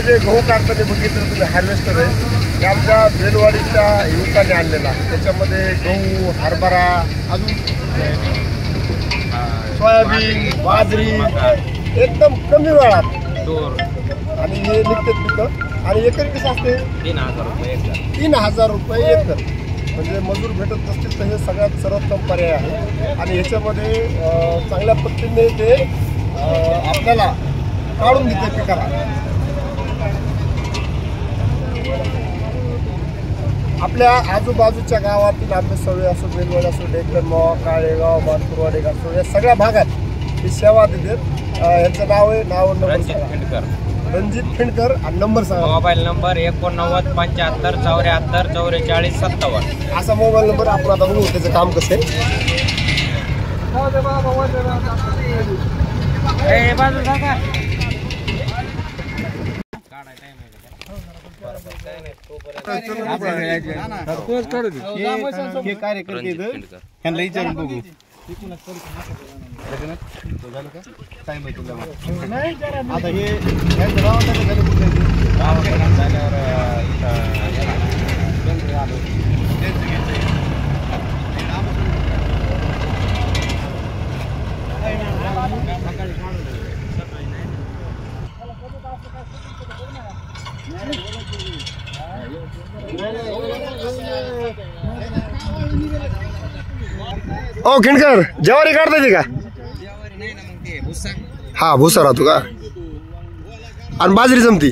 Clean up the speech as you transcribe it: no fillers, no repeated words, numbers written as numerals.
जे गहू काढताना बघितलं तुम्ही हार्वेस्टर आहे ते आमच्या बेलवाडीच्या युवकाने आणलेला. त्याच्यामध्ये गहू, हरभरा, अजून सोयाबीन, बाजरी एकदम कमी वेळात आणि हे निघते पिकं. आणि एकर कसं असते 3,000 रुपये एकर. म्हणजे मजूर भेटत नसतील तर हे सगळ्यात सर्वोत्तम पर्याय आहे. आणि ह्याच्यामध्ये चांगल्या पद्धतीने ते आपल्याला काढून देते पिकाला. आपल्या आजूबाजूच्या गावातील आंबेसवळे असो, बेलवड असो, डेक्कन मोवा, काळेगाव, मानकुरवाडी असो, या सगळ्या भागात ही सेवा देते. यांचं नाव आहे, नाव रणजित फिंडकर. आणि नंबर सांगा. मोबाईल नंबर 89 75 74 44 57 असा मोबाईल नंबर. आपण आता बघू त्याचं काम कसं आहे. कार्यकर्ते त्यांना विचारून बघू. आता हे ओ खिंडकर, ज्वारी काढता येते का? हा, भुसा राहतो का? आणि बाजरी जमती.